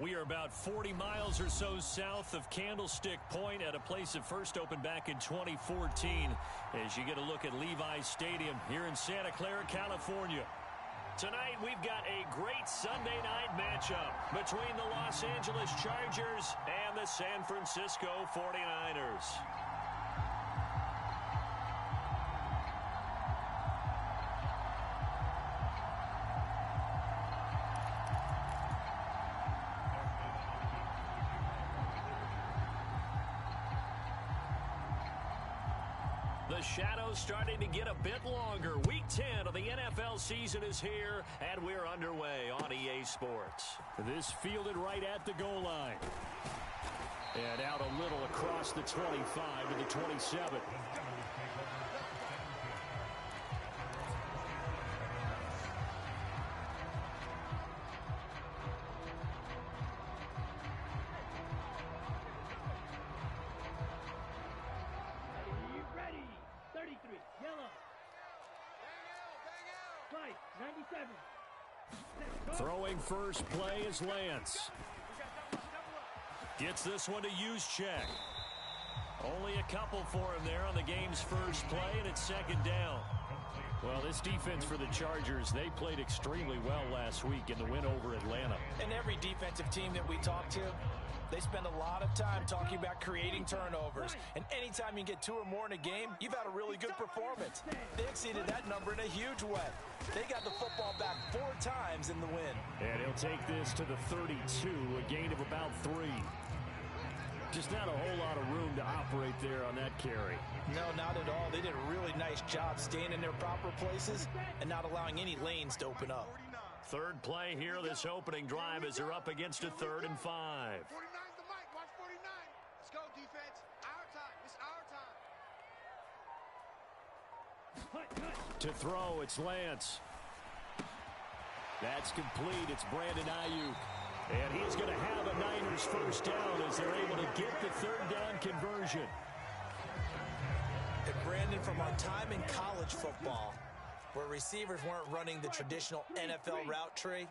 We are about 40 miles or so south of Candlestick Point at a place that first opened back in 2014 as you get a look at Levi's Stadium here in Santa Clara, California. Tonight we've got a great Sunday night matchup between the Los Angeles Chargers and the San Francisco 49ers. The shadow's starting to get a bit longer. Week 10 of the NFL season is here, and we're underway on EA Sports. This fielded right at the goal line. And out a little across the 25 to the 27. Throwing first play is Lance. Gets this one to Juszczyk. Only a couple for him there on the game's first play, and it's second down. Well, this defense for the Chargers, they played extremely well last week in the win over Atlanta. And every defensive team that we talk to, they spend a lot of time talking about creating turnovers. And anytime you get 2 or more in a game, you've had a really good performance. They exceeded that number in a huge way. They got the football back 4 times in the win. And he'll take this to the 32, a gain of about 3. Just not a whole lot of room to operate there on that carry. No, not at all. They did a really nice job staying in their proper places and not allowing any lanes to open up. Third play here, this opening drive, as they're up against a 3rd and 5. 49's the mic. Watch 49. Let's go, defense. Our time. It's our time. To throw, it's Lance. That's complete. It's Brandon Ayuk. And he's going to have a Niners first down as they're able to get the 3rd down conversion. And Brandon, from our time in college football, where receivers weren't running the traditional NFL route tree,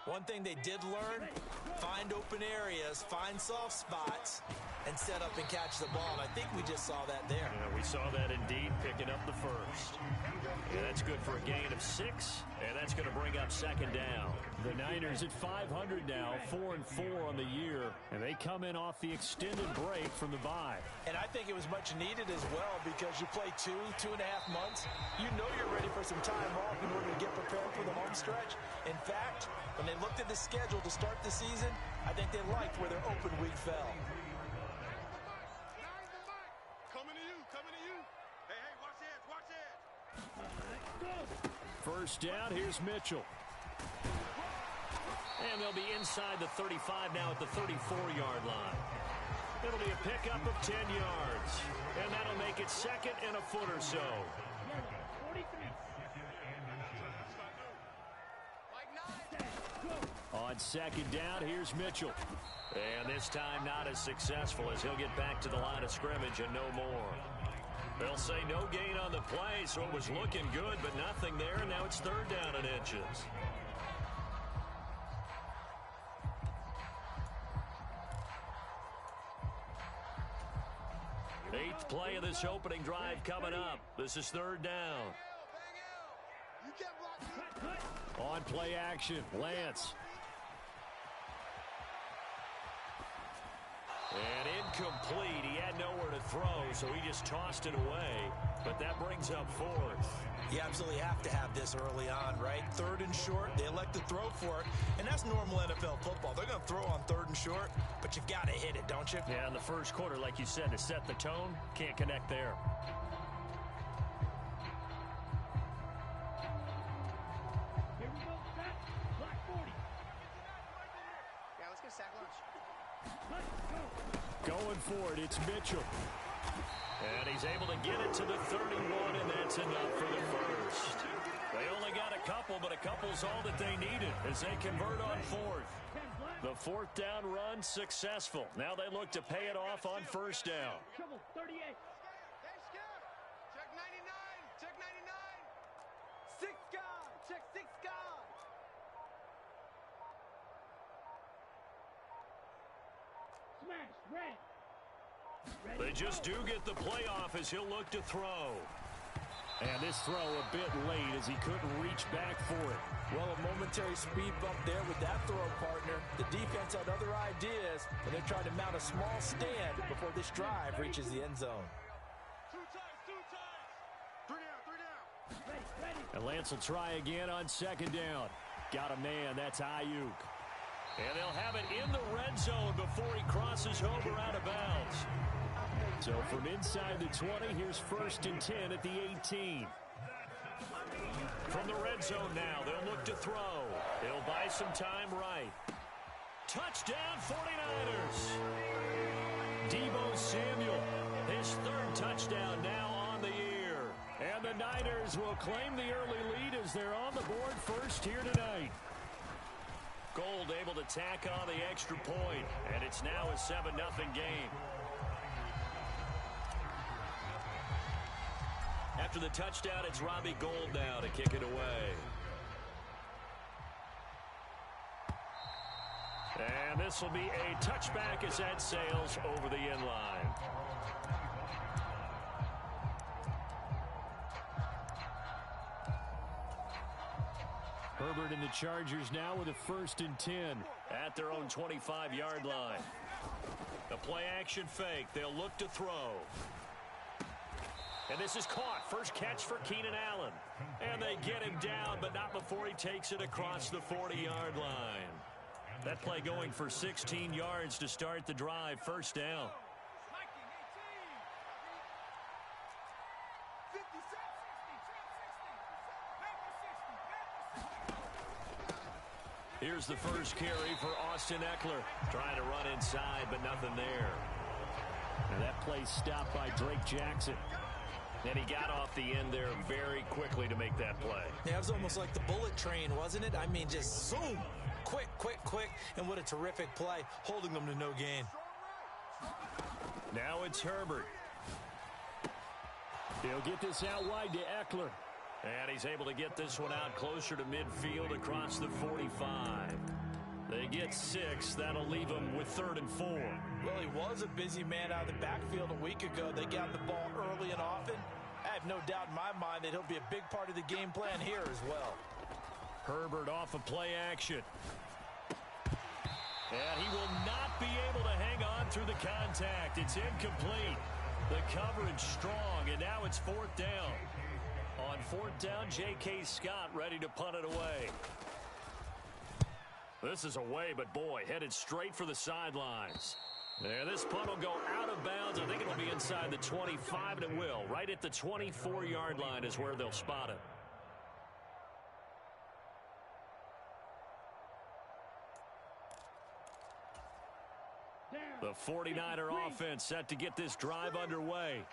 one thing they did learn, find open areas, find soft spots, and set up and catch the ball. And I think we just saw that there. Yeah, we saw that indeed, picking up the first. Yeah, that's good for a gain of 6, and that's going to bring up second down. The Niners at 500 now, 4-4 on the year, and they come in off the extended break from the bye. And I think it was much needed as well because you play 2.5 months. You know you're ready for some time off in order to get prepared for the home stretch. In fact, when they looked at the schedule to start the season, I think they liked where their open week fell. Coming to you. Hey, watch it. First down, here's Mitchell. And they'll be inside the 35 now at the 34-yard line. It'll be a pickup of 10 yards. And that'll make it 2nd and a foot or so. On 2nd down, here's Mitchell. And this time not as successful as he'll get back to the line of scrimmage and no more. They'll say no gain on the play, so it was looking good, but nothing there, and now it's 3rd down and inches. Eighth play of this opening drive coming up. This is 3rd down. On play action, Lance. And incomplete. He had nowhere to throw, so he just tossed it away. But that brings up 4th. You absolutely have to have this early on, right? 3rd and short, they elect to throw for it. And that's normal NFL football. They're going to throw on 3rd and short, but you've got to hit it, don't you? Yeah, in the first quarter, like you said, to set the tone, can't connect there. Here we go, set, block 40. Yeah, let's get sack lunch. Going for it, it's Mitchell. And he's able to get it to the 31, and that's enough for the first. They only got a couple, but a couple's all that they needed as they convert on 4th. The 4th down run successful. Now they look to pay it off on 1st down. Trouble, 38. Hey, Skip. Check 99. Check 99. 6 guard. Check 6 guard. Smash. Ready. They just do get the playoff as he'll look to throw. And this throw a bit late as he couldn't reach back for it. Well, a momentary speed bump there with that throw, partner. The defense had other ideas, and they're trying to mount a small stand before this drive reaches the end zone. Two times. 3 down. Ready. And Lance will try again on second down. Got a man, that's Ayuk. And they'll have it in the red zone before he crosses over out of bounds. So from inside the 20, here's 1st and 10 at the 18. From the red zone now, they'll look to throw. He'll buy some time right. Touchdown 49ers. Deebo Samuel, his 3rd touchdown now on the year. And the Niners will claim the early lead as they're on the board first here tonight. Gold able to tack on the extra point, and it's now a 7-0 game. After the touchdown, it's Robbie Gould now to kick it away. And this will be a touchback as that sails over the end line. Herbert and the Chargers now with a 1st and 10 at their own 25-yard line. The play action fake. They'll look to throw. And this is caught. First catch for Keenan Allen. And they get him down, but not before he takes it across the 40-yard line. That play going for 16 yards to start the drive. First down. Here's the first carry for Austin Eckler. Trying to run inside, but nothing there. And that play stopped by Drake Jackson. And he got off the end there very quickly to make that play. Yeah, it was almost like the bullet train, wasn't it? I mean, just zoom. Quick. And what a terrific play, holding them to no gain. Now it's Herbert. He'll get this out wide to Eckler. And he's able to get this one out closer to midfield across the 45. They get 6. That'll leave them with 3rd and 4. Well, he was a busy man out of the backfield a week ago. They got the ball early and often. I have no doubt in my mind that he'll be a big part of the game plan here as well. Herbert off of play action. And he will not be able to hang on through the contact. It's incomplete. The coverage strong, and now it's 4th down. On 4th down, J.K. Scott ready to punt it away. This is away, but boy, headed straight for the sidelines. And this punt will go out of bounds. I think it'll be inside the 25, and it will. Right at the 24-yard line is where they'll spot it. The 49er offense set to get this drive underway.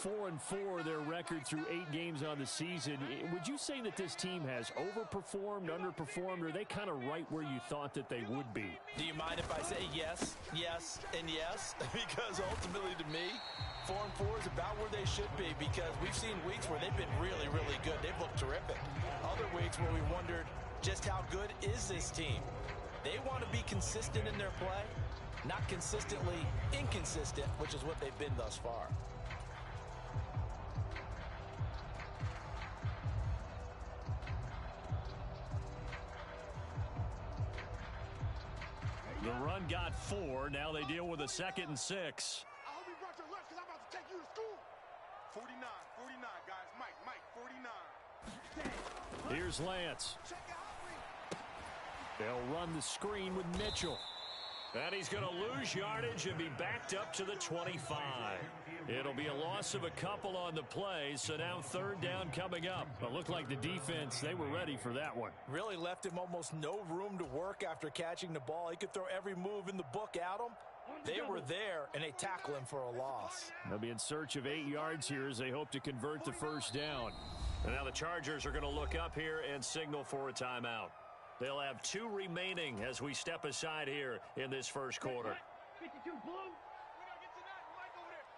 4-4 their record through 8 games on the season. Would you say that this team has overperformed, underperformed, or are they kind of right where you thought that they would be? Do you mind if I say yes, and yes? Because ultimately to me, 4-4 is about where they should be, because we've seen weeks where they've been really, really good. They've looked terrific. Other weeks where we wondered just how good is this team. They want to be consistent in their play, not consistently inconsistent, which is what they've been thus far. The run got 4. Now they deal with a 2nd and 6. I hope you brought your lunch because I'm about to take you to school. 49, guys. Mike, 49. Here's Lance. They'll run the screen with Mitchell. And he's going to lose yardage and be backed up to the 25. It'll be a loss of a couple on the play, so now 3rd down coming up. But looked like the defense, they were ready for that one. Really left him almost no room to work after catching the ball. He could throw every move in the book at him. They were there, and they tackle him for a loss. They'll be in search of 8 yards here as they hope to convert the 1st down. And now the Chargers are going to look up here and signal for a timeout. They'll have 2 remaining as we step aside here in this first quarter. 52 blue.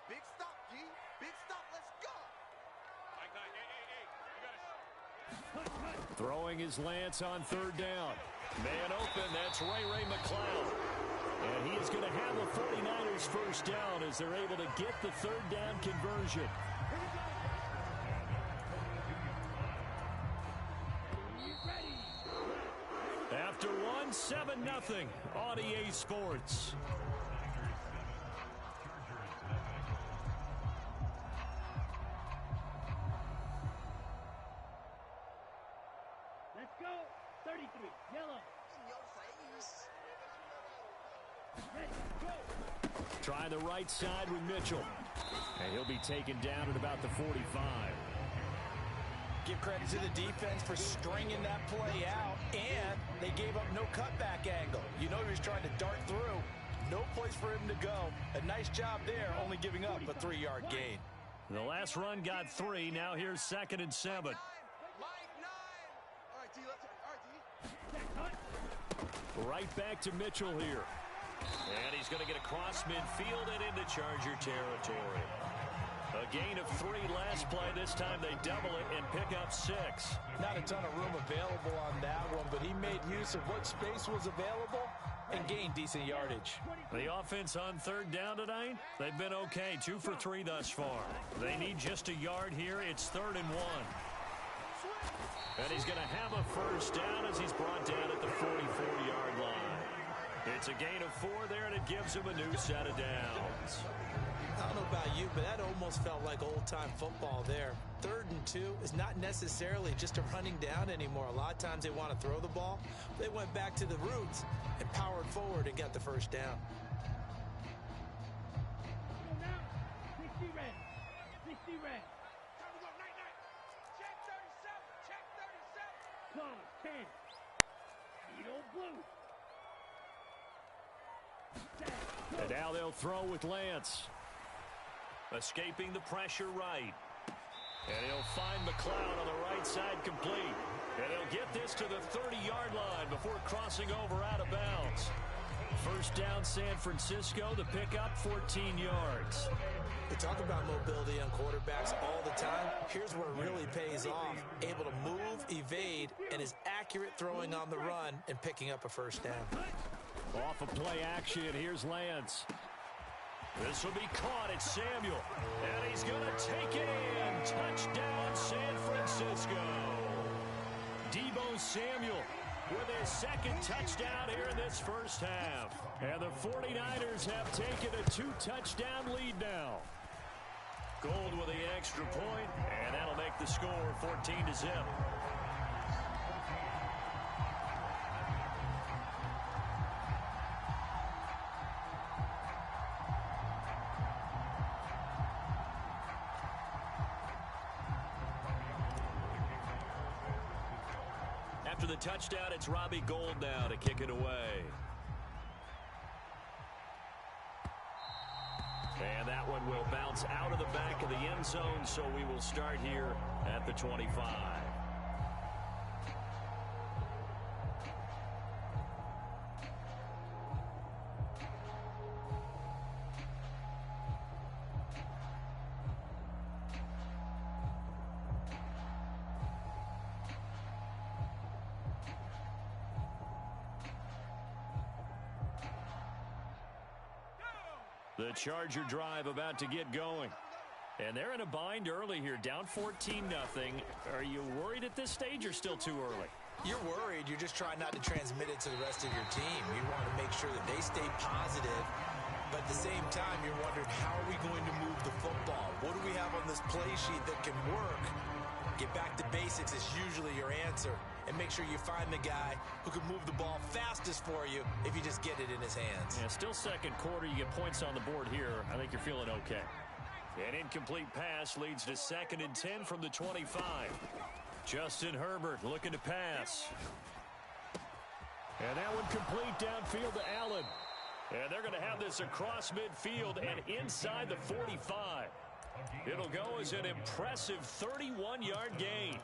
Big stop, G. Big stop. Let's go. Mike, hey. Throwing is Lance on 3rd down. Man open, that's Ray McCloud. And he is going to have the 49ers first down as they're able to get the third down conversion. After one, 7-0 on EA Sports. Let's go. 33. Yellow. Ready. Go. Try the right side with Mitchell. And he'll be taken down at about the 45. Give credit to the defense for stringing that play out, and they gave up no cutback angle. You know he was trying to dart through. No place for him to go. A nice job there, only giving up a 3-yard gain. The last run got 3. Now here's 2nd and 7. Mike, 9. All right, D, let's all right, D. Right back to Mitchell here. And he's going to get across midfield and into Charger territory. A gain of 3 last play. This time they double it and pick up 6. Not a ton of room available on that one, but he made use of what space was available and gained decent yardage. The offense on 3rd down tonight, they've been okay. 2 for 3 thus far. They need just a yard here. It's 3rd and 1. And he's going to have a first down as he's brought down at the 44-yard line. It's a gain of 4 there, and it gives him a new set of downs. I don't know about you, but that almost felt like old-time football there. 3rd and 2 is not necessarily just a running down anymore. A lot of times they want to throw the ball. They went back to the roots and powered forward and got the first down. Go now. 60 red. 60 red. Time to go, night, night. Check 37. Check 37. Close. 10. Needle blue. And now they'll throw with Lance. Escaping the pressure right. And he'll find McLeod on the right side complete. And he'll get this to the 30-yard line before crossing over out of bounds. First down San Francisco, the pickup 14 yards. They talk about mobility on quarterbacks all the time. Here's where it really pays off. Able to move, evade, and is accurate throwing on the run and picking up a first down. Off of play action, here's Lance. This will be caught. It's Samuel. And he's going to take it in. Touchdown, San Francisco. Deebo Samuel with his 2nd touchdown here in this first half. And the 49ers have taken a 2-touchdown lead now. Gold with the extra point, and that'll make the score 14-0. After the touchdown, it's Robbie Gould now to kick it away. And that one will bounce out of the back of the end zone, so we will start here at the 25. The Charger drive about to get going. And they're in a bind early here, down 14-0. Are you worried at this stage or still too early? You're worried. You're just trying not to transmit it to the rest of your team. You want to make sure that they stay positive. But at the same time, you're wondering, how are we going to move the football? What do we have on this play sheet that can work? Get back to basics is usually your answer. And make sure you find the guy who can move the ball fastest for you if you just get it in his hands. Yeah, still second quarter. You get points on the board here. I think you're feeling okay. An incomplete pass leads to 2nd and 10 from the 25. Justin Herbert looking to pass. And that one complete downfield to Allen. And they're going to have this across midfield and inside the 45. It'll go as an impressive 31-yard gain.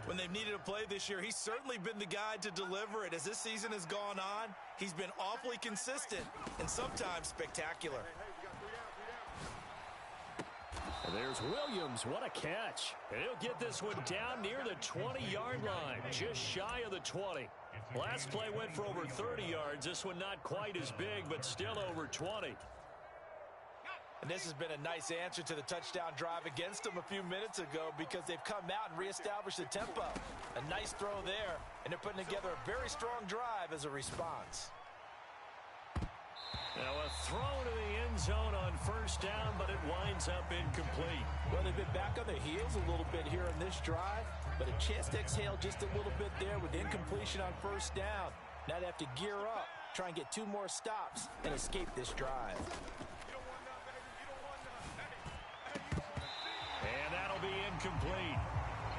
When they've needed a play this year, he's certainly been the guy to deliver it. As this season has gone on, he's been awfully consistent and sometimes spectacular. And there's Williams. What a catch. And he'll get this one down near the 20-yard line, just shy of the 20. Last play went for over 30 yards. This one not quite as big, but still over 20. And this has been a nice answer to the touchdown drive against them a few minutes ago because they've come out and reestablished the tempo. A nice throw there, and they're putting together a very strong drive as a response. Now a throw to the end zone on first down, but it winds up incomplete. Well, they've been back on their heels a little bit here in this drive, but a chance to exhale just a little bit there with incompletion on first down. Now they have to gear up, try and get 2 more stops, and escape this drive. And that'll be incomplete.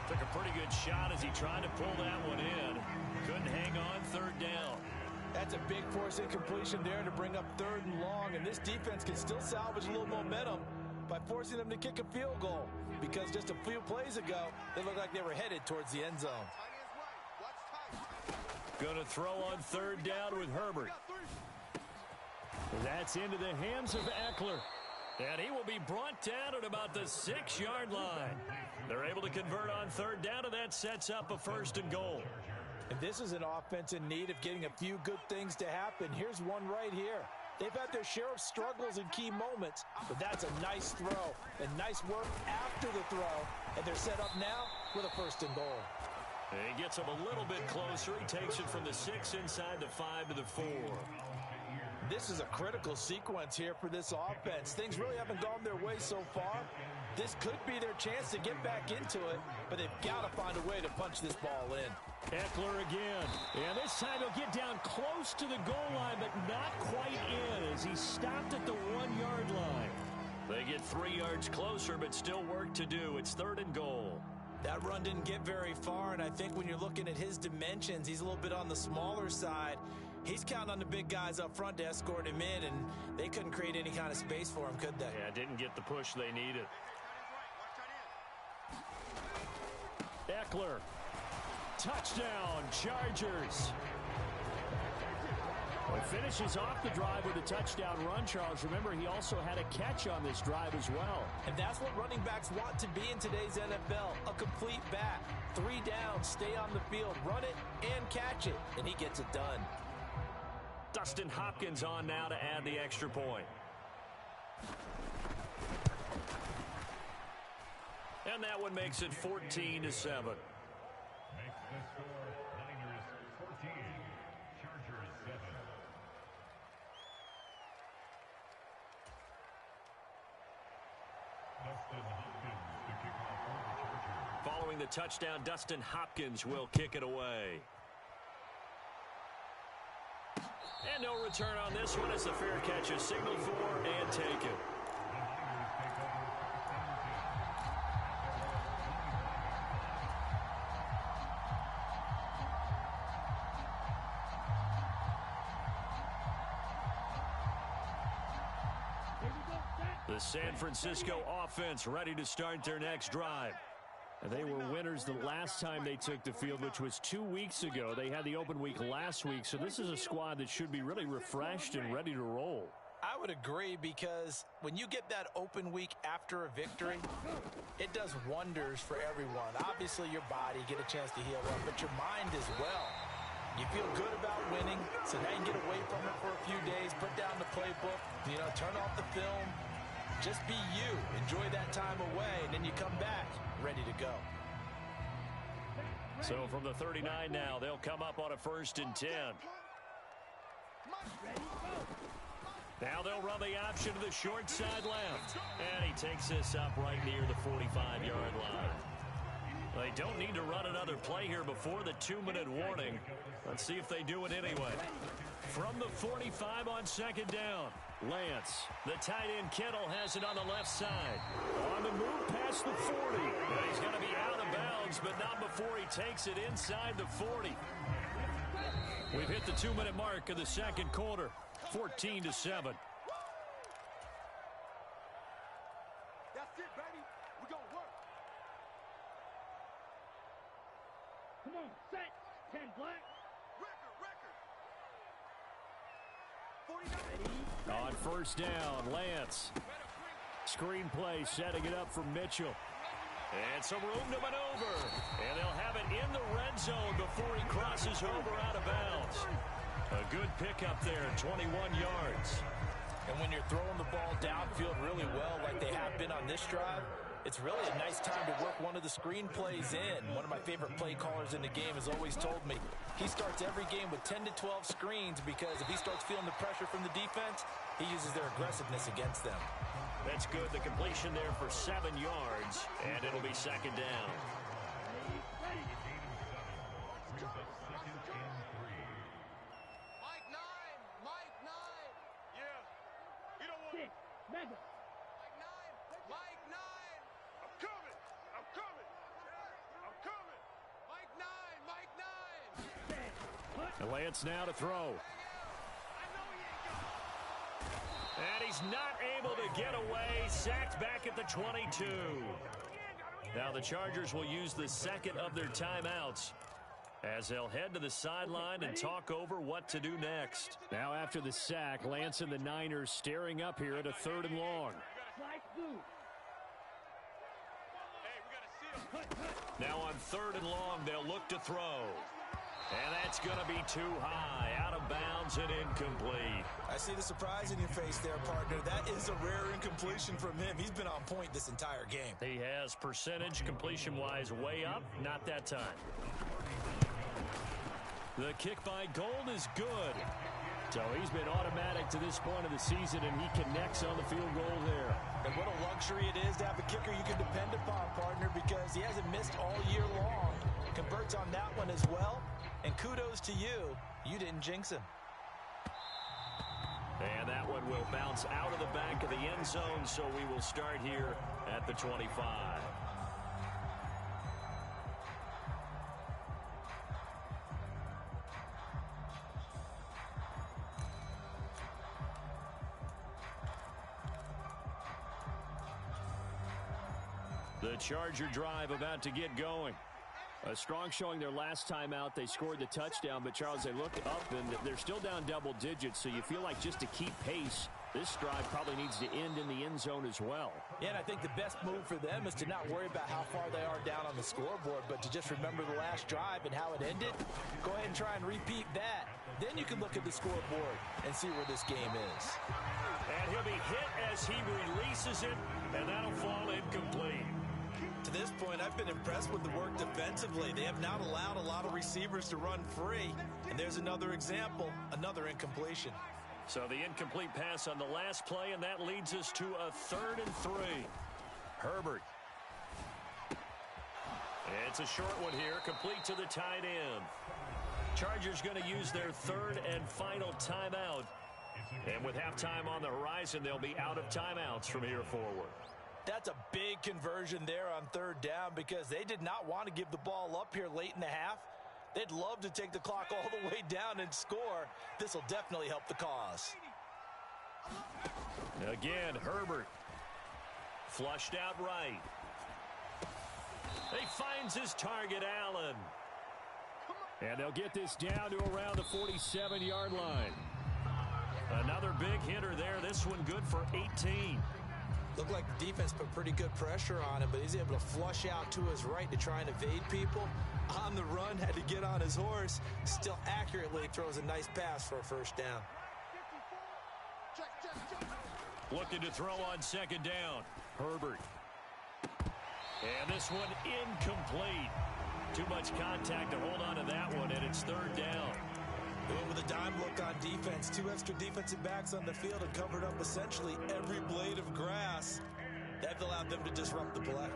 Took a pretty good shot as he tried to pull that one in. Couldn't hang on third down. That's a big force incompletion there to bring up 3rd and long, and this defense can still salvage a little momentum by forcing them to kick a field goal because just a few plays ago, they looked like they were headed towards the end zone. Going to throw on 3rd down with Herbert. That's into the hands of Eckler. And he will be brought down at about the 6-yard line. They're able to convert on 3rd down, and that sets up a 1st and goal. And this is an offense in need of getting a few good things to happen. Here's one right here. They've had their share of struggles in key moments, but that's a nice throw and nice work after the throw. And they're set up now with a 1st and goal. And he gets him a little bit closer. He takes it from the 6 inside the 5 to the 4. This is a critical sequence here for this offense. Things really haven't gone their way so far. This could be their chance to get back into it, but they've got to find a way to punch this ball in. Eckler again. And this time he'll get down close to the goal line, but not quite in as he stopped at the 1-yard line. They get 3 yards closer, but still work to do. It's 3rd and goal. That run didn't get very far, and I think when you're looking at his dimensions, he's a little bit on the smaller side. He's counting on the big guys up front to escort him in, and they couldn't create any kind of space for him, could they? Yeah, didn't get the push they needed. Eckler. Touchdown, Chargers. Well, he finishes off the drive with a touchdown run, Charles. Remember, he also had a catch on this drive as well. And that's what running backs want to be in today's NFL, a complete back. 3 downs, stay on the field, run it, and catch it, and he gets it done. Dustin Hopkins on now to add the extra point. And that one makes it 14-7. Makes the score Niners 14, Chargers 7. Dustin Hopkins to kick off for the Chargers. Following the touchdown, Dustin Hopkins will kick it away. And no return on this one as the fair catch is signaled for and taken. The Niners take over 2nd The San Francisco offense ready to start their next drive. And they were winners the last time they took the field, which was 2 weeks ago. They had the open week last week, so this is a squad that should be really refreshed and ready to roll. I would agree because when you get that open week after a victory, it does wonders for everyone. Obviously, your body, get a chance to heal up, but your mind as well. You feel good about winning, so now you can get away from it for a few days, put down the playbook, turn off the film. Just be you. Enjoy that time away, and then you come back ready to go. So from the 39 now, they'll come up on a 1st and 10. Now they'll run the option to the short side left. And he takes this up right near the 45-yard line. They don't need to run another play here before the 2-minute warning. Let's see if they do it anyway. From the 45 on 2nd down, Lance, the tight end Kittle has it on the left side. On the move past the 40. And he's going to be out of bounds, but not before he takes it inside the 40. We've hit the 2-minute mark of the 2nd quarter, 14-7. That's it, baby. We're going to work. Come on, set. 10 black. Record. On 1st down, Lance. Screen play, setting it up for Mitchell. And some room to maneuver. And they'll have it in the red zone before he crosses over out of bounds. A good pickup there, 21 yards. And when you're throwing the ball downfield really well like they have been on this drive, it's really a nice time to work one of the screen plays in. One of my favorite play callers in the game has always told me he starts every game with 10 to 12 screens because if he starts feeling the pressure from the defense, he uses their aggressiveness against them. That's good. The completion there for 7 yards, and it'll be second down. Mike 9! Mike 9! Yeah. We don't want... Six. Mega. Mike 9! Mike 9! I'm coming! I'm coming! I'm coming! Mike 9! Mike 9! And Lance now to throw. And he's not able to get away. Sacked back at the 22. Now the Chargers will use the second of their timeouts as they'll head to the sideline and talk over what to do next. Now after the sack, Lance and the Niners staring up here at a 3rd and long. Flag blue. Hey, we got to seal. Now on 3rd and long, they'll look to throw. And that's going to be too high, out of bounds and incomplete. I see the surprise in your face there, partner. That is a rare incompletion from him. He's been on point this entire game. He has percentage completion-wise way up, not that time. The kick by Gold is good. So he's been automatic to this point of the season, and he connects on the field goal there. And what a luxury it is to have a kicker you can depend upon, partner, because he hasn't missed all year long. Converts on that one as well. And kudos to you. You didn't jinx him. And that one will bounce out of the back of the end zone, so we will start here at the 25. The Charger drive about to get going. A strong showing their last time out. They scored the touchdown, but Charles, they look up and they're still down double digits, so you feel like just to keep pace, this drive probably needs to end in the end zone as well. Yeah, and I think the best move for them is to not worry about how far they are down on the scoreboard, but to just remember the last drive and how it ended. Go ahead and try and repeat that. Then you can look at the scoreboard and see where this game is. And he'll be hit as he releases it, and that'll fall incomplete. To this point, I've been impressed with the work defensively. They have not allowed a lot of receivers to run free. And there's another example, another incompletion. So the incomplete pass on the last play, and that leads us to a 3rd and 3. Herbert. It's a short one here, complete to the tight end. Chargers going to use their 3rd and final timeout. And with halftime on the horizon, they'll be out of timeouts from here forward. That's a big conversion there on 3rd down because they did not want to give the ball up here late in the half. They'd love to take the clock all the way down and score. This will definitely help the cause. Again, Herbert. Flushed out right. He finds his target, Allen. And they'll get this down to around the 47-yard line. Another big hitter there. This one good for 18. Looked like the defense put pretty good pressure on him, but he's able to flush out to his right to try and evade people. On the run, had to get on his horse. Still accurately throws a nice pass for a 1st down. Looking to throw on 2nd down. Herbert. And this one incomplete. Too much contact to hold on to that one, and it's 3rd down. Going with a dime look on defense. 2 extra defensive backs on the field and covered up essentially every blade of grass. That allowed them to disrupt the play.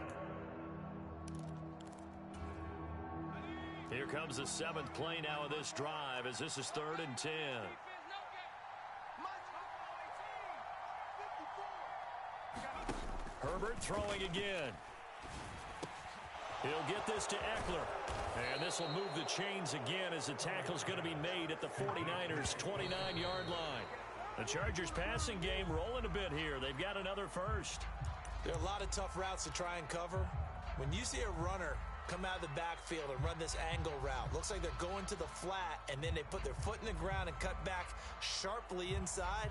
Here comes the 7th play now of this drive as this is 3rd and 10. Herbert throwing again. He'll get this to Eckler. And this will move the chains again as the tackle's going to be made at the 49ers' 29-yard line. The Chargers passing game rolling a bit here. They've got another first. There are a lot of tough routes to try and cover. When you see a runner come out of the backfield and run this angle route, looks like they're going to the flat, and then they put their foot in the ground and cut back sharply inside.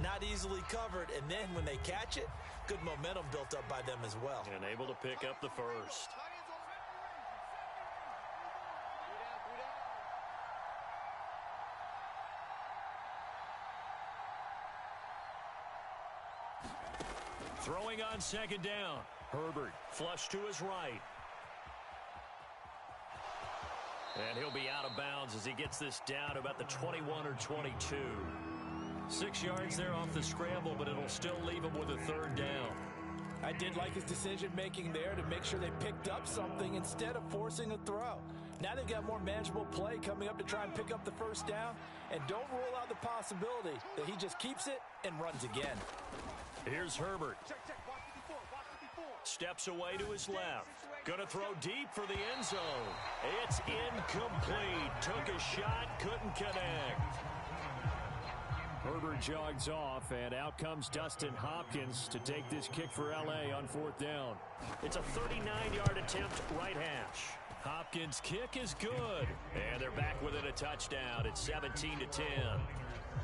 not easily covered, and then when they catch it, good momentum built up by them as well. And able to pick up the first. Throwing on second down. Herbert flush to his right. And he'll be out of bounds as he gets this down to about the 21 or 22. 6 yards there off the scramble, but it'll still leave him with a third down. I did like his decision-making there to make sure they picked up something instead of forcing a throw. Now they've got more manageable play coming up to try and pick up the first down. And don't rule out the possibility that he just keeps it and runs again. Here's Herbert. Steps away to his left. Gonna throw deep for the end zone. It's incomplete. Took a shot, couldn't connect. Herbert jogs off, and out comes Dustin Hopkins to take this kick for L.A. on fourth down. It's a 39-yard attempt, right hash. Hopkins' kick is good, and they're back within a touchdown. It's 17-10.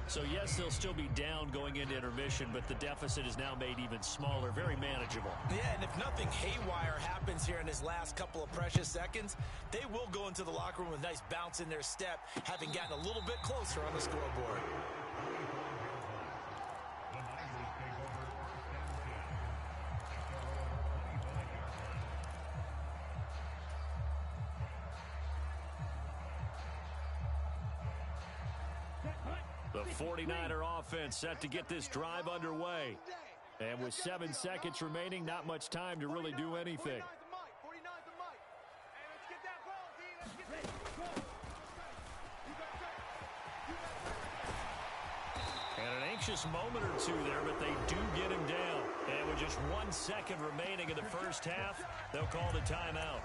So, yes, they'll still be down going into intermission, but the deficit is now made even smaller, very manageable. Yeah, and if nothing haywire happens here in his last couple of precious seconds, they will go into the locker room with a nice bounce in their step, having gotten a little bit closer on the scoreboard. The 49er offense set to get this drive underway. And with 7 seconds remaining, not much time to really do anything. And an anxious moment or two there, but they do get him down. And with just 1 second remaining in the first half, they'll call the timeout.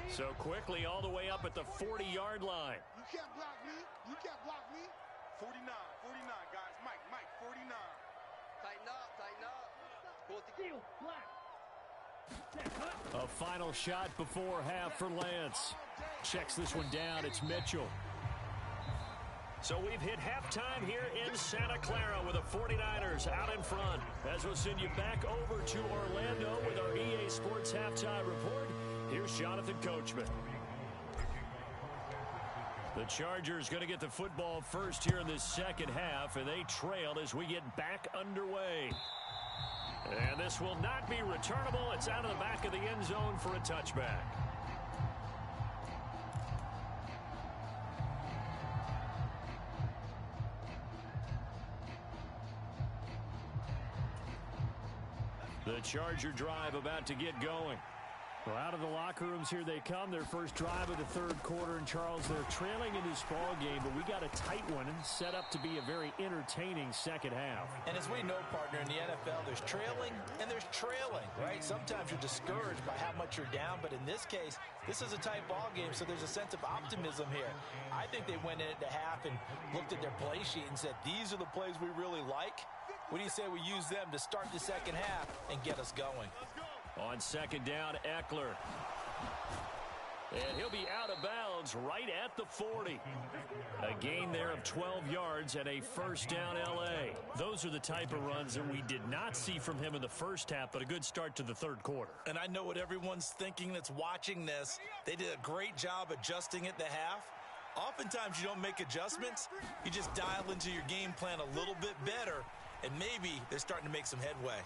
So quickly all the way up at the 40-yard line. You can't block me. You can't block me. 49, guys. Mike, 49. Tighten up. A final shot before half for Lance. Checks this one down. It's Mitchell. So we've hit halftime here in Santa Clara with the 49ers out in front. As we'll send you back over to Orlando with our EA Sports Halftime Report. Here's Jonathan Coachman. The Chargers going to get the football first here in this second half, and they trail as we get back underway. And this will not be returnable. It's out of the back of the end zone for a touchback. The Charger drive about to get going. Well, out of the locker rooms here they come. Their first drive of the third quarter. And, Charles, they're trailing in this ball game, but we got a tight one set up to be a very entertaining second half. And as we know, partner, in the NFL, there's trailing and there's trailing, right? Sometimes you're discouraged by how much you're down, but in this case, this is a tight ball game, so there's a sense of optimism here. I think they went in at the half and looked at their play sheet and said, these are the plays we really like. What do you say we use them to start the second half and get us going? On second down, Eckler. And he'll be out of bounds right at the 40. A gain there of 12 yards and a first down L.A. Those are the type of runs that we did not see from him in the first half, but a good start to the third quarter. And I know what everyone's thinking that's watching this. They did a great job adjusting at the half. Oftentimes you don't make adjustments. You just dial into your game plan a little bit better, and maybe they're starting to make some headway.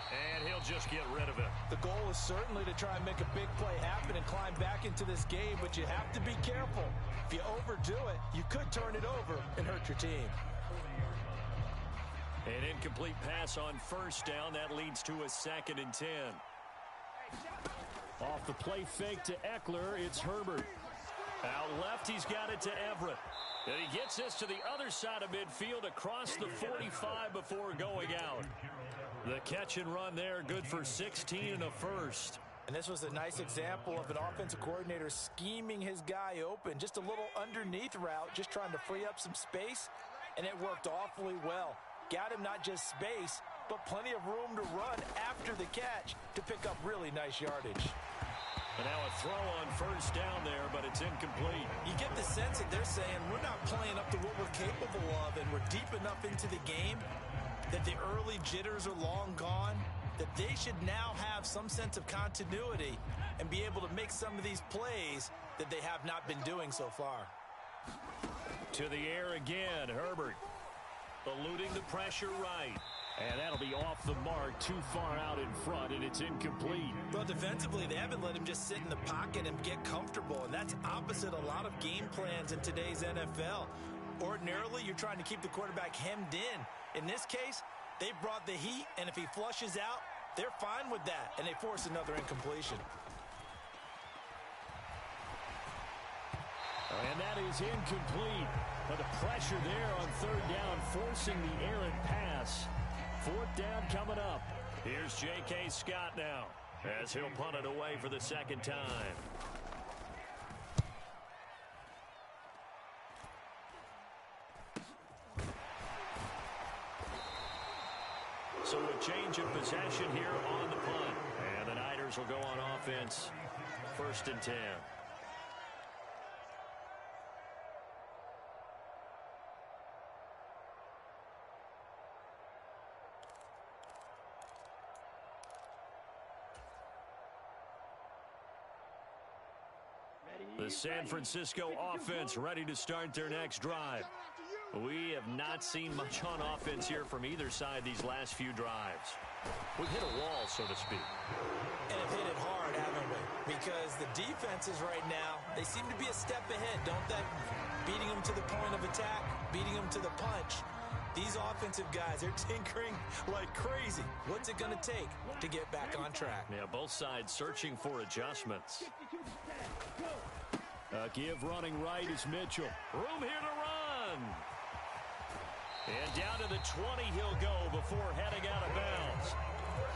And he'll just get rid of it. The goal is certainly to try and make a big play happen and climb back into this game, but you have to be careful. If you overdo it, you could turn it over and hurt your team. An incomplete pass on first down. That leads to a 2nd and 10. Off the play fake to Eckler, it's Herbert. Out left, he's got it to Everett. And he gets this to the other side of midfield across the 45 before going out. The catch and run there, good for 16 and a first. And this was a nice example of an offensive coordinator scheming his guy open. Just a little underneath route, just trying to free up some space, and it worked awfully well. Got him not just space, but plenty of room to run after the catch to pick up really nice yardage. And now a throw on first down there, but it's incomplete. You get the sense that they're saying we're not playing up to what we're capable of, and we're deep enough into the game that the early jitters are long gone, that they should now have some sense of continuity and be able to make some of these plays that they have not been doing so far. To the air again, Herbert. Eluding the pressure right. And that'll be off the mark, too far out in front, and it's incomplete. Well, defensively, they haven't let him just sit in the pocket and get comfortable, and that's opposite a lot of game plans in today's NFL. Ordinarily, you're trying to keep the quarterback hemmed in. In this case, they brought the heat, and if he flushes out, they're fine with that, and they force another incompletion. And that is incomplete. But the pressure there on third down, forcing the errant pass. Fourth down coming up. Here's J.K. Scott now, as he'll punt it away for the second time. So a change of possession here on the punt. And the Niners will go on offense. 1st and 10. The San Francisco offense ready to start their next drive. We have not seen much on offense here from either side these last few drives. We've hit a wall, so to speak. And have hit it hard, haven't we? Because the defenses right now, they seem to be a step ahead, don't they? Beating them to the point of attack, beating them to the punch. These offensive guys, they're tinkering like crazy. What's it going to take to get back on track? Yeah, both sides searching for adjustments. Give running right is Mitchell. Room here to run. And down to the 20 he'll go before heading out of bounds.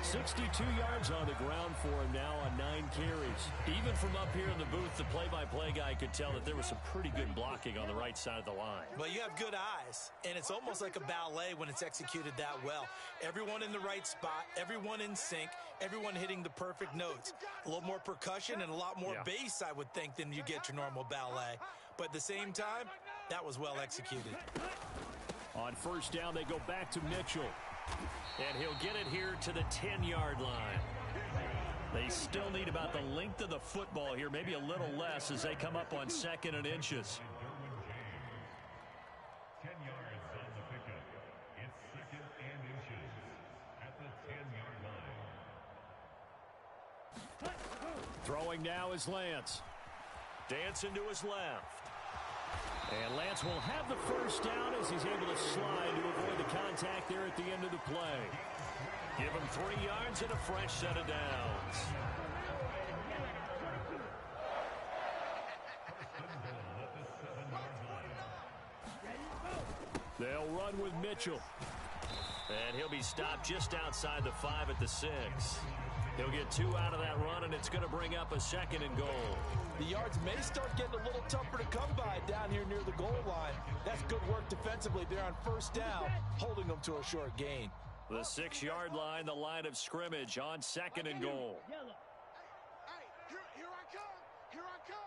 62 yards on the ground for him now on 9 carries. Even from up here in the booth, the play-by-play guy could tell that there was some pretty good blocking on the right side of the line. Well, you have good eyes, and it's almost like a ballet when it's executed that well. Everyone in the right spot, everyone in sync, everyone hitting the perfect notes. A little more percussion and a lot more bass, I would think, than you get your normal ballet. But at the same time, that was well executed. On first down, they go back to Mitchell. And he'll get it here to the 10-yard line. They still need about the length of the football here, maybe a little less as they come up on 2nd and inches. 10 yards on the pickup. It's 2nd and inches at the 10-yard line. Throwing now is Lance. Dancing to his left. And Lance will have the first down as he's able to slide to avoid the contact there at the end of the play. Give him 3 yards and a fresh set of downs. They'll run with Mitchell. And he'll be stopped just outside the 5 at the 6. He'll get 2 out of that run, and it's going to bring up a 2nd and goal. The yards may start getting a little tougher to come by down here near the goal line. That's good work defensively there on first down, holding them to a short gain. The 6-yard line, the line of scrimmage on 2nd and goal. Hey, here I come. Here I come.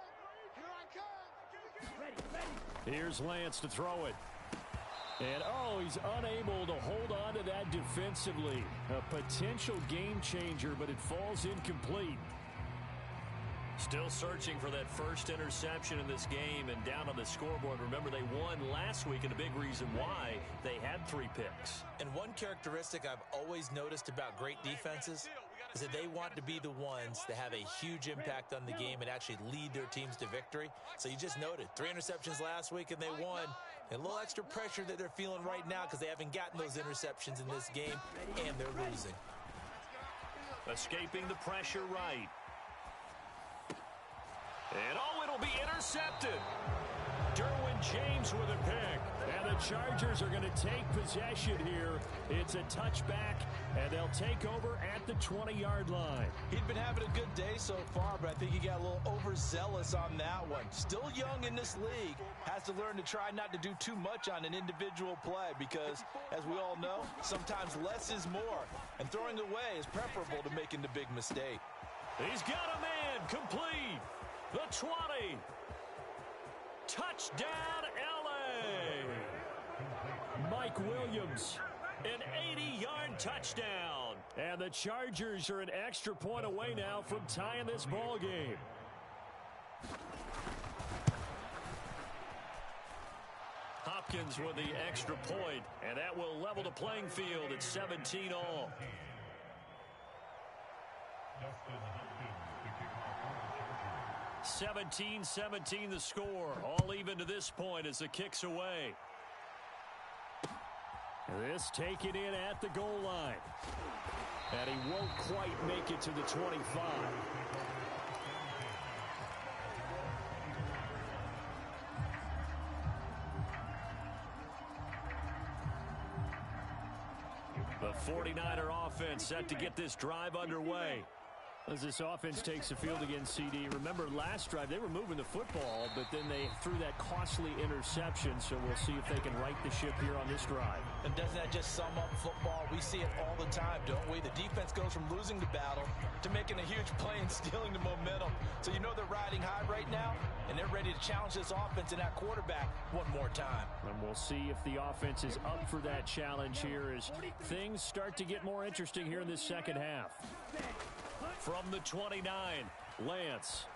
Here's Lance to throw it. And, he's unable to hold on to that defensively. A potential game changer, but it falls incomplete. Still searching for that first interception in this game and down on the scoreboard. Remember, they won last week, and a big reason why they had 3 picks. And one characteristic I've always noticed about great defenses is that they want to be the ones that have a huge impact on the game and actually lead their teams to victory. So you just noted 3 interceptions last week and they won. And a little extra pressure that they're feeling right now because they haven't gotten those interceptions in this game and they're losing. Escaping the pressure right. And it'll be intercepted. Derwin James with a pick. And the Chargers are going to take possession here. It's a touchback, and they'll take over at the 20-yard line. He'd been having a good day so far, but I think he got a little overzealous on that one. Still young in this league. Has to learn to try not to do too much on an individual play because, as we all know, sometimes less is more. And throwing away is preferable to making the big mistake. He's got a man complete. The 20. Touchdown, L.A. Mike Williams, an 80-yard touchdown. And the Chargers are an extra point away now from tying this ball game. Hopkins with the extra point, and that will level the playing field at 17 all. 17-17 the score. All even to this point as the kick's away. This taken in at the goal line. And he won't quite make it to the 25. The 49er offense set to get this drive underway. As this offense takes the field against CD. Remember last drive they were moving the football, but then they threw that costly interception, so we'll see if they can right the ship here on this drive. And doesn't that just sum up football? We see it all the time, don't we? The defense goes from losing the battle to making a huge play and stealing the momentum. So you know they're riding high right now, and they're ready to challenge this offense and that quarterback one more time. And we'll see if the offense is up for that challenge here as things start to get more interesting here in this second half. From the 29, Lance.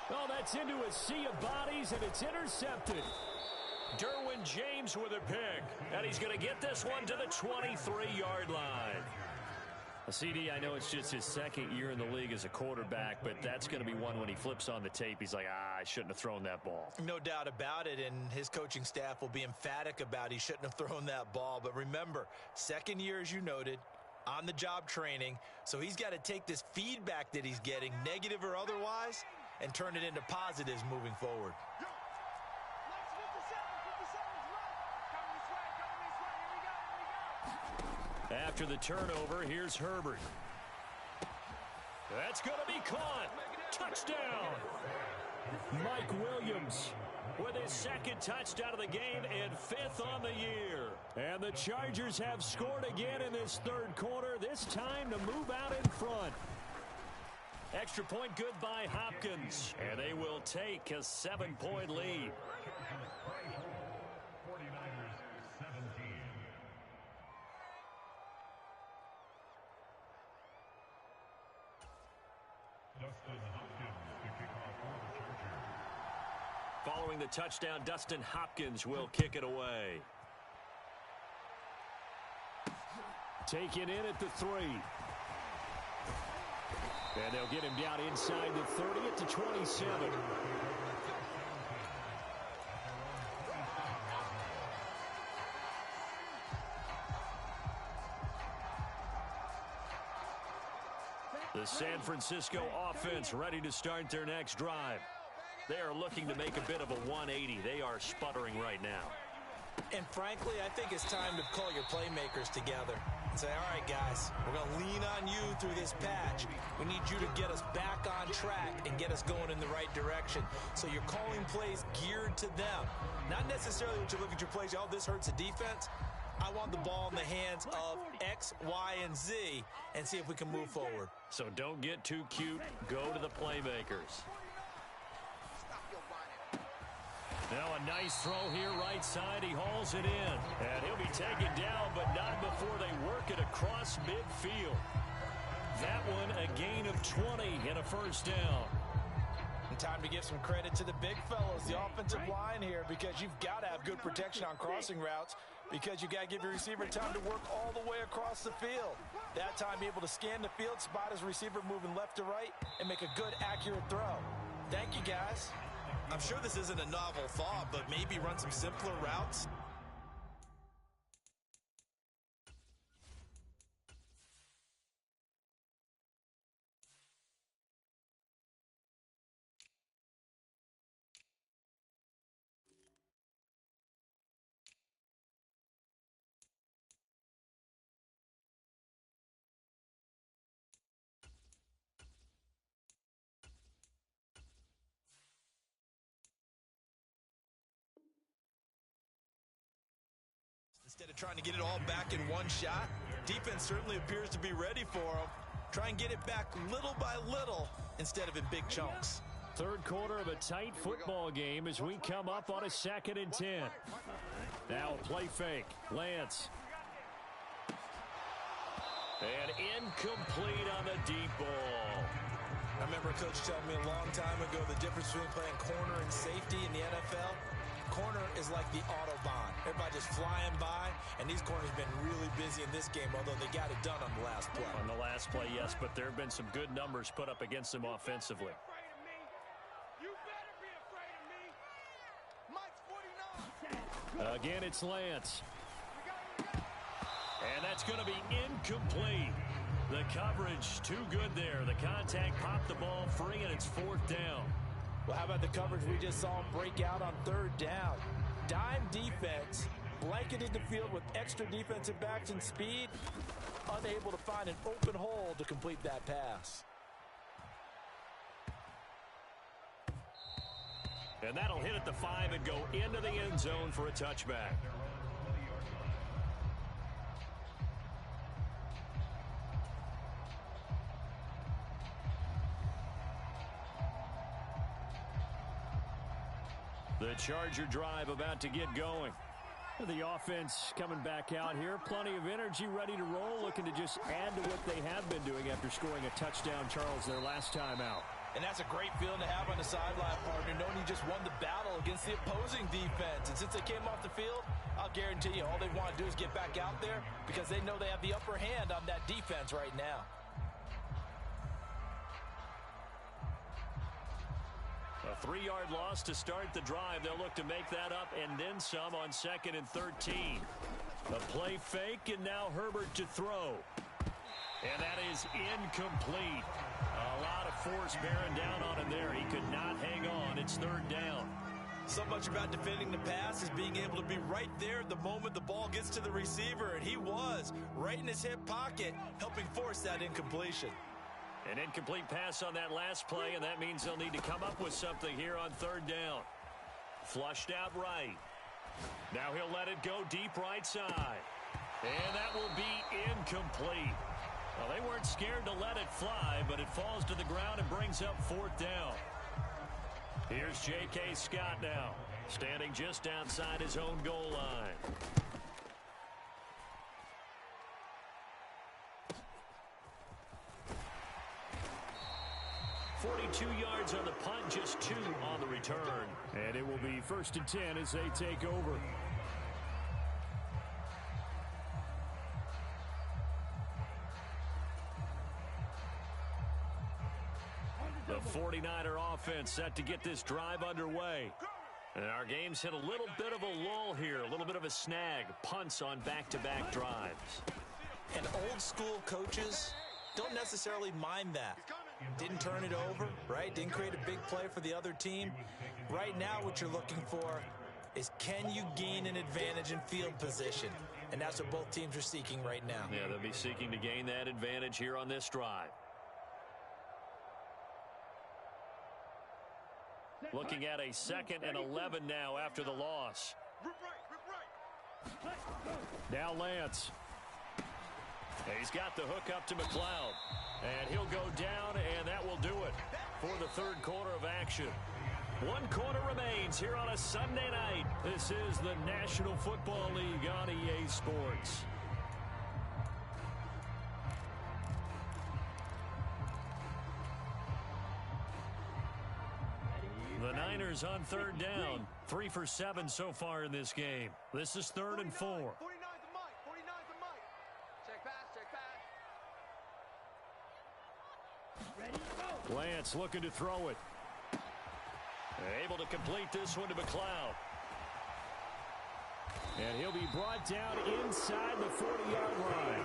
Oh, that's into a sea of bodies, and it's intercepted. Derwin James with a pick, and he's going to get this one to the 23-yard line. CD, I know it's just his second year in the league as a quarterback, but that's going to be one when he flips on the tape. He's like, I shouldn't have thrown that ball. No doubt about it, and his coaching staff will be emphatic about he shouldn't have thrown that ball. But remember, second year, as you noted, on-the-job training, so he's got to take this feedback that he's getting, negative or otherwise, and turn it into positives moving forward. After the turnover, here's Herbert. That's going to be caught. Touchdown. Mike Williams with his second touchdown of the game and fifth on the year. And the Chargers have scored again in this third quarter, this time to move out in front. Extra point good by Hopkins, and they will take a 7-point lead. 49ers 17. Dustin Hopkins to kick off for the Chargers. Following the touchdown, Dustin Hopkins will kick it away. Taken in at the 3. And they'll get him down inside the 30 at the 27. The San Francisco offense ready to start their next drive. They are looking to make a bit of a 180. They are sputtering right now. And frankly, I think it's time to call your playmakers together and say, all right, guys, we're going to lean on you through this patch. We need you to get us back on track and get us going in the right direction. So you're calling plays geared to them. Not necessarily when you look at your plays, oh, this hurts the defense. I want the ball in the hands of X, Y, and Z and see if we can move forward. So don't get too cute. Go to the playmakers. Now a nice throw here right side. He hauls it in. And he'll be taken down, but not before they work it across midfield. That one a gain of 20 and a first down. And time to give some credit to the big fellows, the offensive line here, because you've got to have good protection on crossing routes because you've got to give your receiver time to work all the way across the field. That time able to scan the field, spot his receiver moving left to right, and make a good, accurate throw. Thank you, guys. I'm sure this isn't a novel thought, but maybe run some simpler routes. Instead of trying to get it all back in one shot, defense certainly appears to be ready for them. Try and get it back little by little instead of in big chunks. Third quarter of a tight football game as we come up on a 2nd and 10. Now a play fake. Lance. And incomplete on the deep ball. I remember Coach telling me a long time ago the difference between playing corner and safety in the NFL. Corner is like the Autobahn. Everybody just flying by, and these corners have been really busy in this game, although they got it done on the last play. On the last play, yes, but there have been some good numbers put up against them offensively. You better be afraid of me. Mike's 49. Again, it's Lance. And that's going to be incomplete. The coverage too good there. The contact popped the ball free, and it's 4th down. Well, how about the coverage we just saw break out on 3rd down? Dime defense, blanketed the field with extra defensive backs and speed, unable to find an open hole to complete that pass. And that'll hit at the 5 and go into the end zone for a touchback. The Charger drive about to get going. The offense coming back out here. Plenty of energy, ready to roll, looking to just add to what they have been doing after scoring a touchdown, Charles, their last time out. And that's a great feeling to have on the sideline, partner, knowing you just won the battle against the opposing defense. And since they came off the field, I'll guarantee you all they want to do is get back out there because they know they have the upper hand on that defense right now. A 3-yard loss to start the drive. They'll look to make that up and then some on 2nd and 13. A play fake, and now Herbert to throw. And that is incomplete. A lot of force bearing down on him there. He could not hang on. It's 3rd down. So much about defending the pass is being able to be right there the moment the ball gets to the receiver, and he was right in his hip pocket, helping force that incompletion. An incomplete pass on that last play, and that means they'll need to come up with something here on 3rd down. Flushed out right. Now he'll let it go deep right side. And that will be incomplete. Well, they weren't scared to let it fly, but it falls to the ground and brings up 4th down. Here's J.K. Scott now, standing just outside his own goal line. .42 yards on the punt, just 2 on the return. And it will be 1st and 10 as they take over. The 49er offense set to get this drive underway. And our game's hit a little bit of a lull here, a little bit of a snag. Punts on back-to-back drives. And old school coaches don't necessarily mind that. Didn't turn it over, right? Didn't create a big play for the other team. Right now what you're looking for is, can you gain an advantage in field position? And that's what both teams are seeking right now. Yeah, they'll be seeking to gain that advantage here on this drive. Looking at a 2nd and 11 now after the loss. Now Lance. He's got the hook up to McLeod. And he'll go down, and that will do it for the 3rd quarter of action. 1 quarter remains here on a Sunday night. This is the National Football League on EA Sports. The Niners on 3rd down. 3 for 7 so far in this game. This is 3rd and 4. 49's the mic. 49's the mic. Check pass, check pass. Lance looking to throw it. Able to complete this one to McLeod. And he'll be brought down inside the 40-yard line.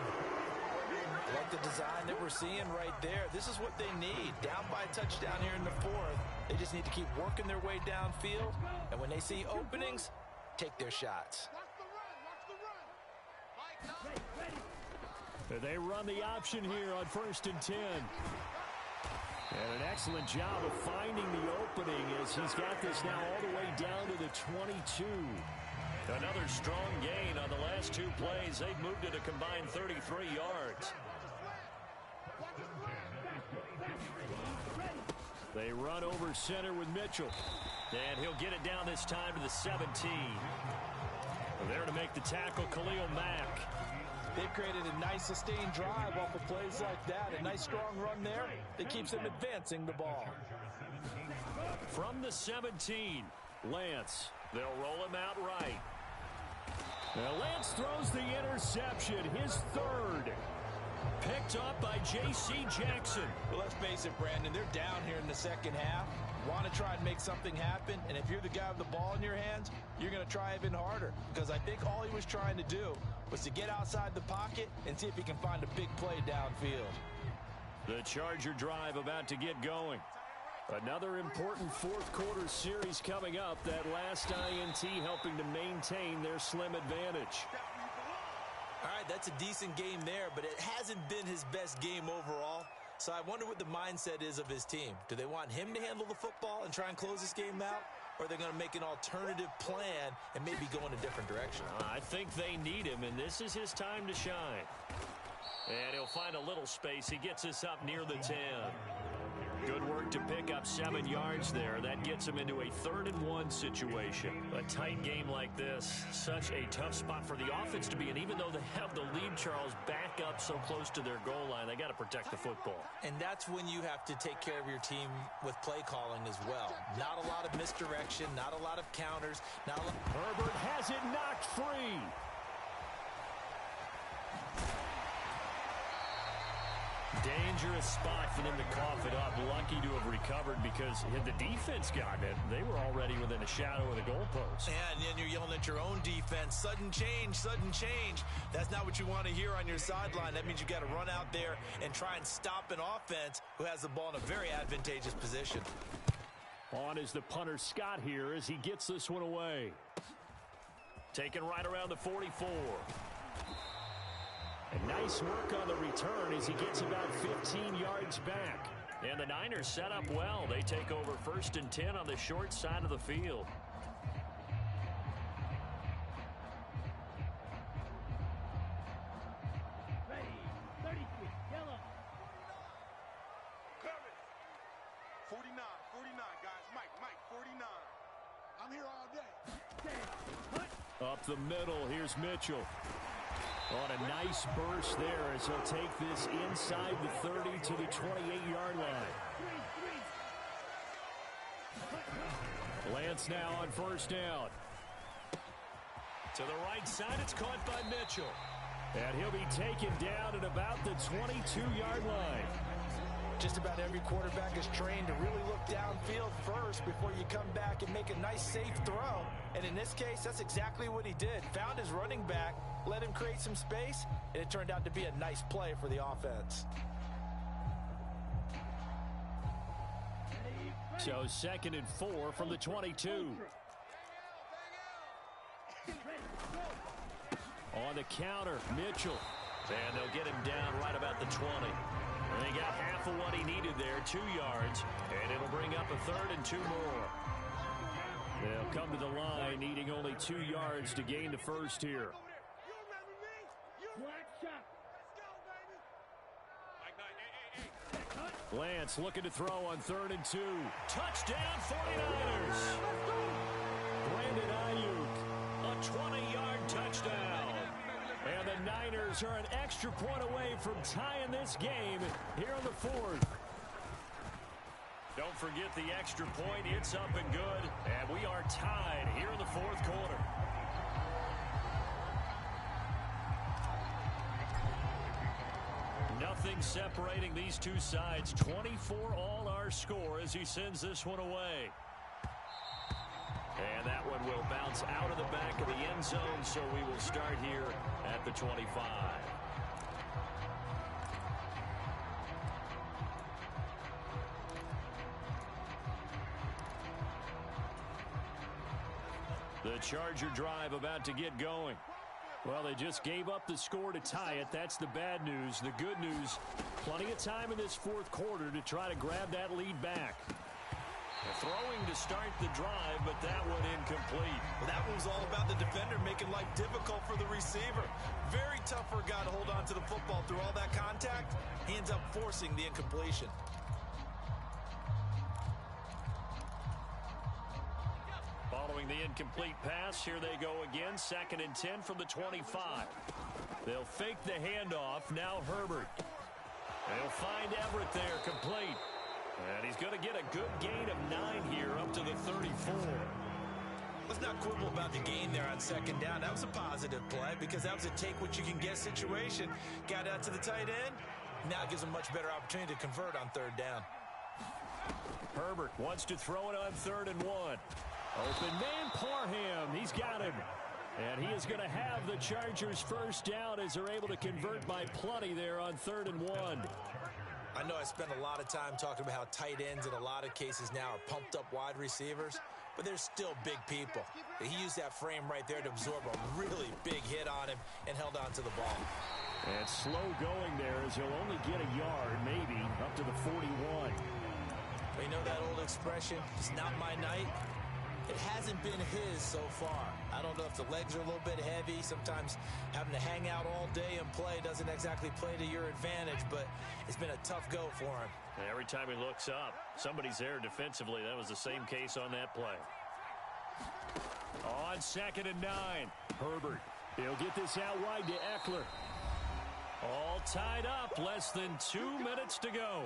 I like the design that we're seeing right there. This is what they need. Down by a touchdown here in the 4th. They just need to keep working their way downfield. And when they see openings, take their shots. Watch the run, watch the run. Mike, They run the option here on 1st and 10. And an excellent job of finding the opening as he's got this now all the way down to the 22. Another strong gain on the last 2 plays. They've moved it a combined 33 yards. They run over center with Mitchell. And he'll get it down this time to the 17. There to make the tackle, Khalil Mack. They've created a nice sustained drive off of plays like that. A nice strong run there that keeps them advancing the ball. From the 17, Lance. They'll roll him out right. Now Lance throws the interception, his third. Picked up by J.C. Jackson. Well, let's face it, Brandon. They're down here in the second half. Want to try and make something happen, and if you're the guy with the ball in your hands, you're going to try even harder, because I think all he was trying to do was to get outside the pocket and see if he can find a big play downfield. The Charger drive about to get going. Another important fourth quarter series coming up. That last INT helping to maintain their slim advantage. All right, that's a decent game there, but it hasn't been his best game overall. So I wonder what the mindset is of his team. Do they want him to handle the football and try and close this game out? Or are they going to make an alternative plan and maybe go in a different direction? I think they need him, and this is his time to shine. And he'll find a little space. He gets us up near the 10. Good work to pick up 7 yards there. That gets him into a 3rd-and-1 situation. A tight game like this, such a tough spot for the offense to be in. Even though they have the lead, Charles, back up so close to their goal line, they got to protect the football. And that's when you have to take care of your team with play calling as well. Not a lot of misdirection, not a lot of counters. Herbert has it knocked free. Dangerous spot for them to cough it up. Lucky to have recovered because had the defense gotten it, they were already within a shadow of the goalpost. And then you're yelling at your own defense. Sudden change, sudden change. That's not what you want to hear on your sideline. That means you got to run out there and try and stop an offense who has the ball in a very advantageous position. On is the punter Scott here as he gets this one away. Taken right around the 44. And nice work on the return as he gets about 15 yards back. And the Niners set up well. They take over 1st and 10 on the short side of the field. Ready. 33. Yellow. Coming. 49, guys. Mike, 49. I'm here all day. Up the middle, here's Mitchell. On a nice burst there as he'll take this inside the 30 to the 28-yard line. Lance now on 1st down. To the right side, it's caught by Mitchell. And he'll be taken down at about the 22-yard line. Just about every quarterback is trained to really look downfield first before you come back and make a nice, safe throw. And in this case, that's exactly what he did. Found his running back, let him create some space, and it turned out to be a nice play for the offense. So 2nd and 4 from the 22. On the counter, Mitchell. And they'll get him down right about the 20. And they got half of what he needed there, 2 yards. And it'll bring up a 3rd and 2 more. They'll come to the line, needing only 2 yards to gain the first here. Black shot. Lance looking to throw on 3rd and 2. Touchdown 49ers. Brandon Ayuk, a 20-yard touchdown. And the Niners are an extra point away from tying this game here on the 4th. Don't forget the extra point. It's up and good. And we are tied here in the 4th quarter. Nothing separating these two sides. 24 all our score as he sends this one away. And that one will bounce out of the back of the end zone, so we will start here at the 25. The Charger drive about to get going. Well, they just gave up the score to tie it. That's the bad news. The good news, plenty of time in this 4th quarter to try to grab that lead back. Throwing to start the drive, but that one incomplete. Well, that one was all about the defender making life difficult for the receiver. Very tough for a guy to hold on to the football through all that contact. He ends up forcing the incompletion. throwing the incomplete pass. Here they go again, 2nd and 10 from the 25. They'll fake the handoff. Now Herbert. They'll find Everett there, complete. And he's going to get a good gain of 9 here up to the 34. Let's not quibble about the gain there on 2nd down. That was a positive play because that was a take-what-you-can-get situation. Got out to the tight end. Now it gives him a much better opportunity to convert on 3rd down. Herbert wants to throw it on 3rd and 1. Open man, Parham. He's got him. And he is going to have the Chargers first down as they're able to convert by plenty there on 3rd and 1. I know I spent a lot of time talking about how tight ends in a lot of cases now are pumped up wide receivers, but they're still big people. He used that frame right there to absorb a really big hit on him and held on to the ball. And slow going there as he'll only get a yard, maybe, up to the 41. You know that old expression, it's not my night? It hasn't been his so far. I don't know if the legs are a little bit heavy. Sometimes having to hang out all day and play doesn't exactly play to your advantage, but it's been a tough go for him. And every time he looks up, somebody's there defensively. That was the same case on that play. On 2nd and 9, Herbert. He'll get this out wide to Eckler. All tied up, less than 2 minutes to go.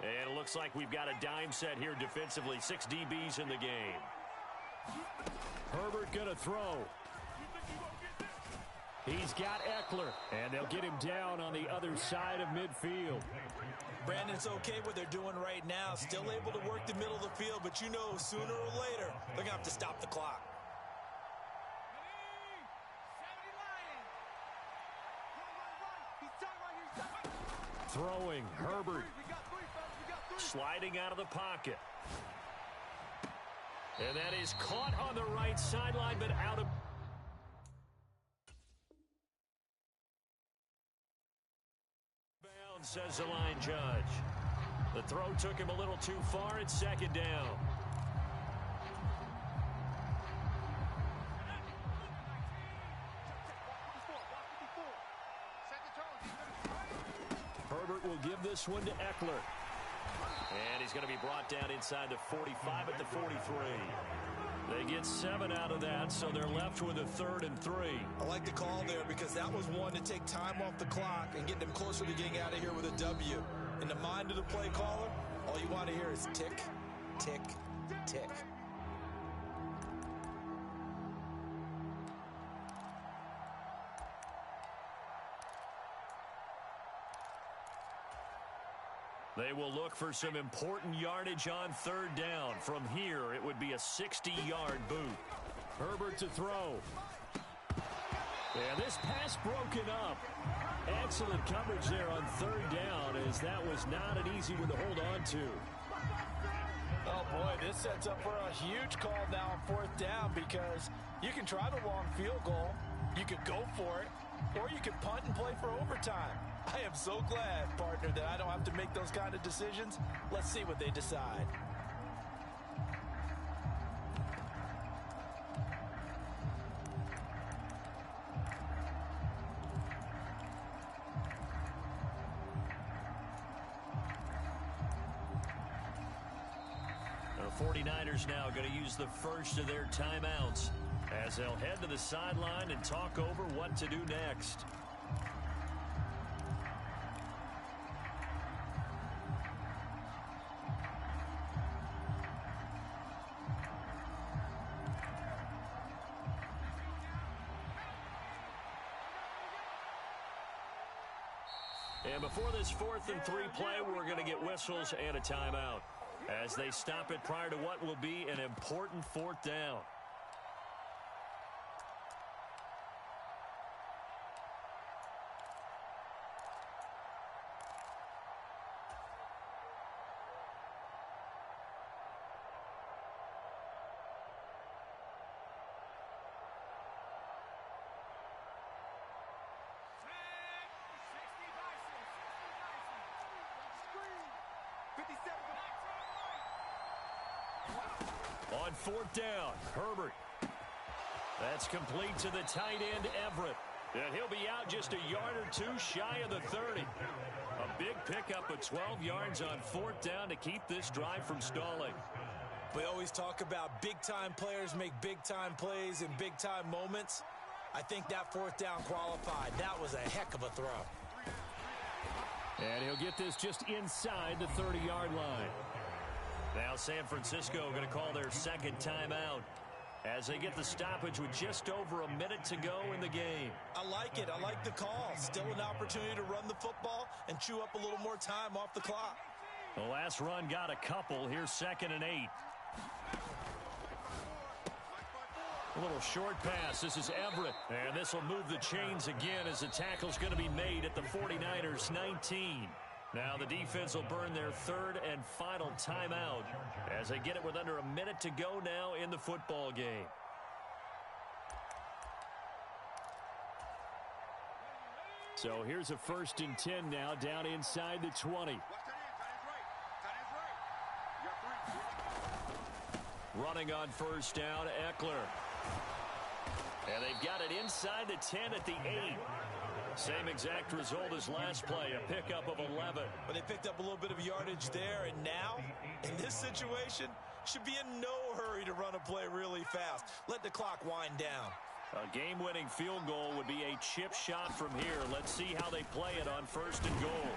And it looks like we've got a dime set here defensively. 6 DBs in the game. Herbert going to throw. He's got Eckler, and they'll get him down on the other side of midfield. Brandon, it's okay what they're doing right now. Still able to work the middle of the field, but you know sooner or later they're going to have to stop the clock. Throwing, Herbert. Sliding out of the pocket. And that is caught on the right sideline, but out of bounds, says the line judge. The throw took him a little too far. It's 2nd down. Herbert will give this one to Eckler. And he's going to be brought down inside the 45 at the 43. They get 7 out of that, so they're left with a 3rd and 3. I like the call there because that was one to take time off the clock and get them closer to getting out of here with a W. In the mind of the play caller, all you want to hear is tick, tick, tick. They will look for some important yardage on 3rd down. From here, it would be a 60-yard boot. Herbert to throw. And this pass broken up. Excellent coverage there on 3rd down, as that was not an easy one to hold on to. Oh, boy, this sets up for a huge call now on 4th down because you can try the long field goal, you could go for it, or you could punt and play for overtime. I am so glad, partner, that I don't have to make those kind of decisions. Let's see what they decide. The 49ers now going to use the first of their timeouts as they'll head to the sideline and talk over what to do next. And before this 4th and 3 play, we're going to get whistles and a timeout as they stop it prior to what will be an important 4th down. On fourth down, Herbert. That's complete to the tight end, Everett. And he'll be out just a yard or two shy of the 30. A big pickup of 12 yards on fourth down to keep this drive from stalling. We always talk about big-time players make big-time plays in big-time moments. I think that fourth down qualified. That was a heck of a throw. And he'll get this just inside the 30-yard line. Now San Francisco going to call their second timeout as they get the stoppage with just over a minute to go in the game. I like it. I like the call. Still an opportunity to run the football and chew up a little more time off the clock. The last run got a couple. Here's 2nd and 8. A little short pass. This is Everett. And this will move the chains again as the tackle's going to be made at the 49ers 19. Now the defense will burn their third and final timeout as they get it with under a minute to go now in the football game. So here's a 1st and 10 now down inside the 20. Running on first down, Eckler. And they've got it inside the 10 at the 8. Same exact result as last play, a pickup of 11. But they picked up a little bit of yardage there, and now, in this situation, should be in no hurry to run a play really fast. Let the clock wind down. A game-winning field goal would be a chip shot from here. Let's see how they play it on 1st and goal.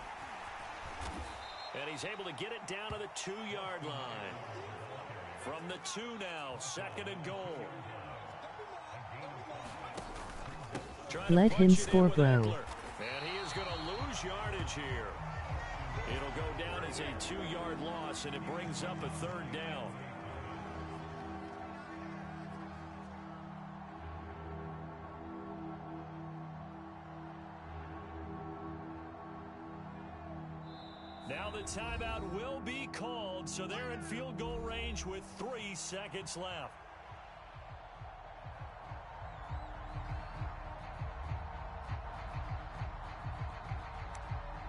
And he's able to get it down to the 2-yard line. From the 2 now, 2nd and goal. Let him score, bro. And he is going to lose yardage here. It'll go down as a 2-yard loss, and it brings up a 3rd down. Now the timeout will be called, so they're in field goal range with 3 seconds left.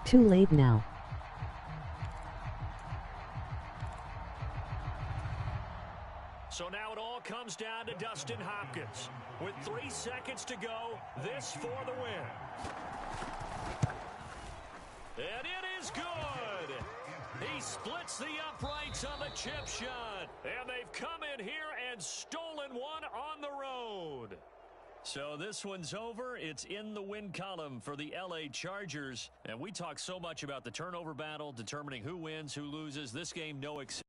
Too late now. So now it all comes down to Dustin Hopkins. With 3 seconds to go, this for the win. And it is good. He splits the uprights on the chip shot. And they've come in here and stolen one on the road. So this one's over. It's in the win column for the LA Chargers. And we talk so much about the turnover battle, determining who wins, who loses. This game, no exception.